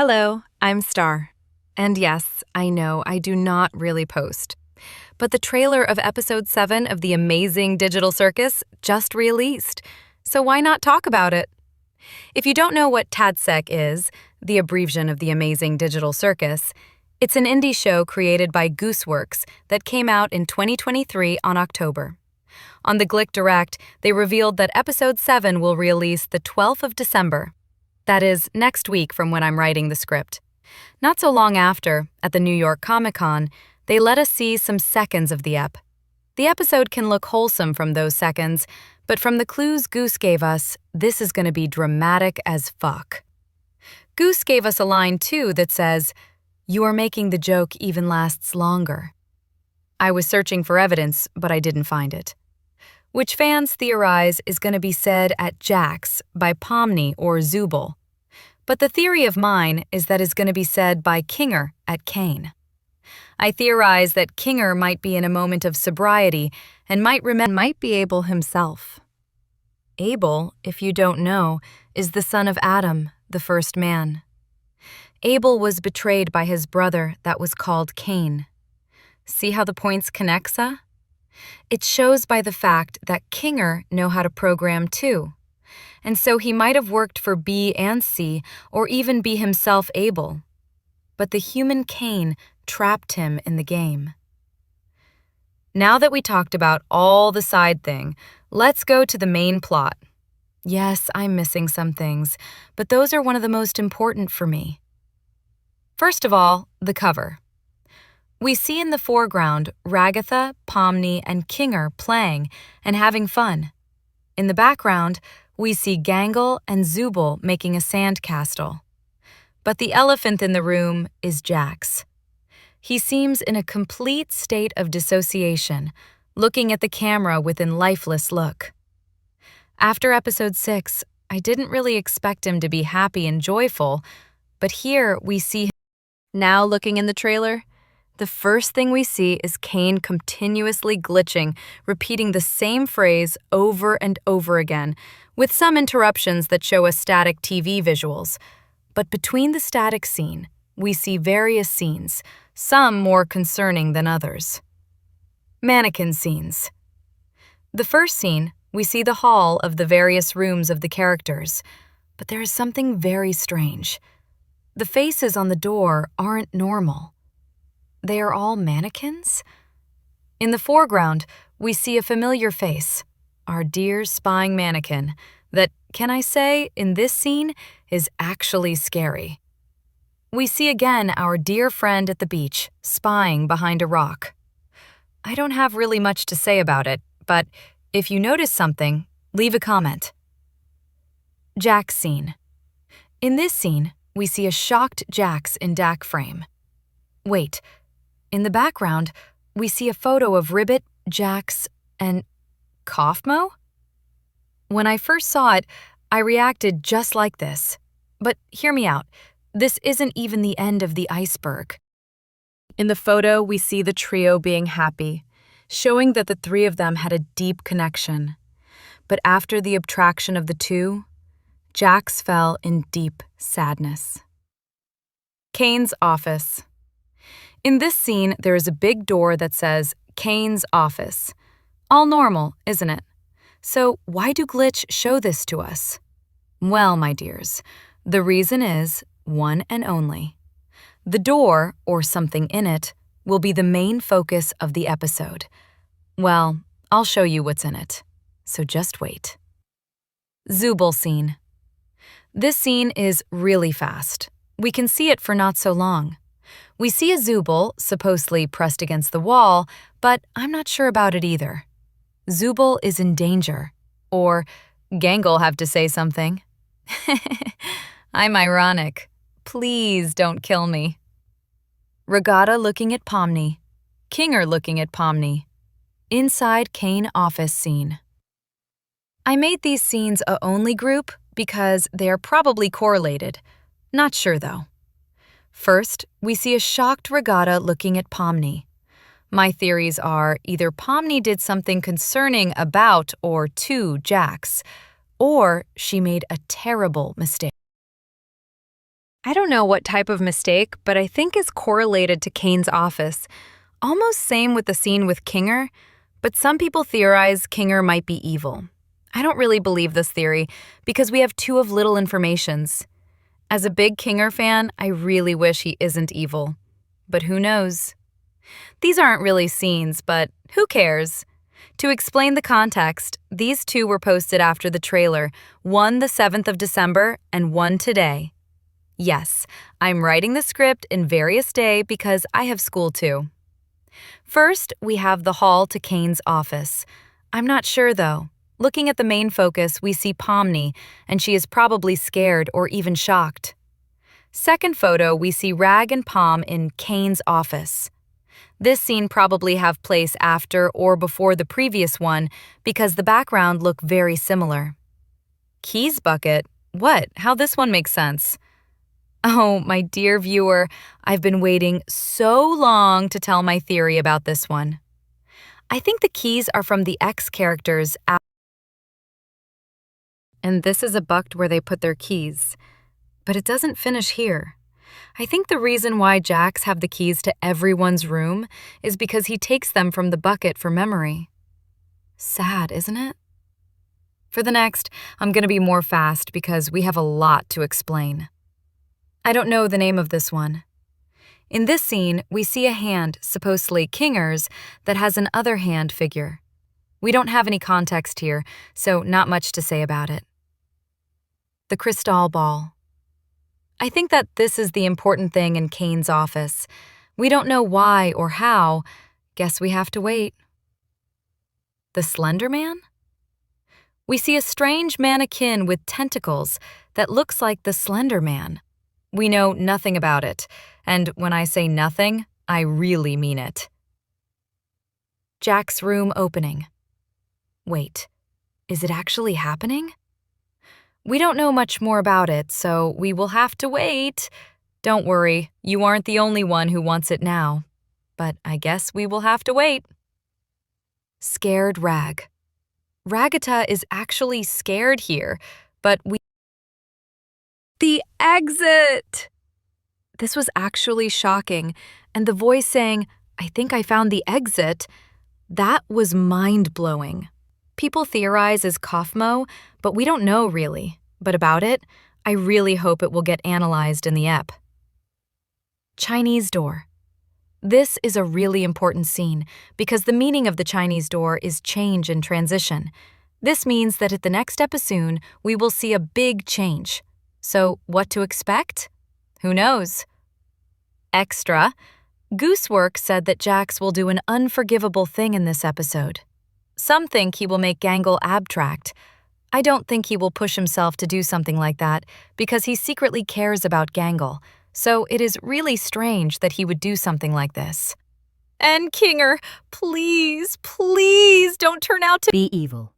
Hello, I'm Star. And yes, I know I do not really post. But the trailer of episode 7 of The Amazing Digital Circus just released, so why not talk about it? If you don't know what TADSEC is, the abbreviation of The Amazing Digital Circus, it's an indie show created by Gooseworks that came out in 2023 on October. On the Glick Direct, they revealed that episode 7 will release the 12th of December. That is, next week from when I'm writing the script. Not so long after, at the New York Comic-Con, they let us see some seconds of the ep. The episode can look wholesome from those seconds, but from the clues Goose gave us, this is going to be dramatic as fuck. Goose gave us a line, too, that says, "You are making the joke even lasts longer." I was searching for evidence, but I didn't find it. Which fans theorize is going to be said at Jax by Pomni or Zubul. But the theory of mine is that it's going to be said by Kinger at Kane. I theorize that Kinger might be in a moment of sobriety and might be Abel himself. Abel, if you don't know, is the son of Adam, the first man. Abel was betrayed by his brother that was called Cain. See how the points connect, huh? It shows by the fact that Kinger know how to program too. And so he might have worked for B and C, or even be himself Abel. But the human Cain trapped him in the game. Now that we talked about all the side thing, let's go to the main plot. Yes, I'm missing some things, but those are one of the most important for me. First of all, the cover. We see in the foreground Ragatha, Pomni, and Kinger playing and having fun. In the background, we see Gangle and Zubul making a sandcastle. But the elephant in the room is Jax. He seems in a complete state of dissociation, looking at the camera with a lifeless look. After episode 6, I didn't really expect him to be happy and joyful, but here we see him. Now looking in the trailer, the first thing we see is Cain continuously glitching, repeating the same phrase over and over again, with some interruptions that show us static TV visuals. But between the static scene, we see various scenes, some more concerning than others. Mannequin scenes. The first scene, we see the hall of the various rooms of the characters, but there is something very strange. The faces on the door aren't normal. They are all mannequins? In the foreground, we see a familiar face, our dear spying mannequin, that, can I say, in this scene, is actually scary. We see again our dear friend at the beach, spying behind a rock. I don't have really much to say about it, but if you notice something, leave a comment. Jax scene. In this scene, we see a shocked Jax in DAC frame. Wait. In the background, we see a photo of Ribbit, Jax, and Kaufmo? When I first saw it, I reacted just like this. But hear me out, this isn't even the end of the iceberg. In the photo, we see the trio being happy, showing that the three of them had a deep connection. But after the abstraction of the two, Jax fell in deep sadness. Cain's office. In this scene, there is a big door that says, Cain's office. All normal, isn't it? So why do Glitch show this to us? Well, my dears, the reason is one and only. The door, or something in it, will be the main focus of the episode. Well, I'll show you what's in it, so just wait. Zubul scene. This scene is really fast. We can see it for not so long. We see a Zubul supposedly pressed against the wall, but I'm not sure about it either. Zubul is in danger. Or, Gangle have to say something. I'm ironic. Please don't kill me. Regatta looking at Pomni. Kinger looking at Pomni. Inside Cain office scene. I made these scenes a only group because they are probably correlated. Not sure though. First, we see a shocked Regatta looking at Pomni. My theories are either Pomni did something concerning about or to Jax, or she made a terrible mistake. I don't know what type of mistake, but I think is correlated to Kane's office. Almost same with the scene with Kinger, but some people theorize Kinger might be evil. I don't really believe this theory because we have two of little informations. As a big Kinger fan, I really wish he isn't evil. But who knows? These aren't really scenes, but who cares? To explain the context, these two were posted after the trailer, one the 7th of December and one today. Yes, I'm writing the script in various day because I have school too. First, we have the hall to Kane's office. I'm not sure though. Looking at the main focus, we see Pomni, and she is probably scared or even shocked. Second photo, we see Rag and Pom in Kane's office. This scene probably have place after or before the previous one because the background look very similar. Keys bucket? What? How this one makes sense? Oh, my dear viewer, I've been waiting so long to tell my theory about this one. I think the keys are from the X characters and this is a bucket where they put their keys. But it doesn't finish here. I think the reason why Jax have the keys to everyone's room is because he takes them from the bucket for memory. Sad, isn't it? For the next, I'm going to be more fast because we have a lot to explain. I don't know the name of this one. In this scene, we see a hand, supposedly Kinger's, that has an other hand figure. We don't have any context here, so not much to say about it. The crystal ball. I think that this is the important thing in Kane's office. We don't know why or how. Guess we have to wait. The Slender Man? We see a strange mannequin with tentacles that looks like the Slender Man. We know nothing about it, and when I say nothing, I really mean it. Jack's room opening. Wait, is it actually happening? We don't know much more about it, so we will have to wait. Don't worry, you aren't the only one who wants it now. But I guess we will have to wait. Scared Rag. Ragata is actually scared here, but The exit! This was actually shocking, and the voice saying, "I think I found the exit," that was mind-blowing. People theorize as Kaufmo, but we don't know really. But about it, I really hope it will get analyzed in the ep. Chinese door. This is a really important scene because the meaning of the Chinese door is change and transition. This means that at the next episode, we will see a big change. So what to expect? Who knows? Extra, Goosework said that Jax will do an unforgivable thing in this episode. Some think he will make Gangle abstract. I don't think he will push himself to do something like that because he secretly cares about Gangle, so it is really strange that he would do something like this. And Kinger, please, please don't turn out to be evil.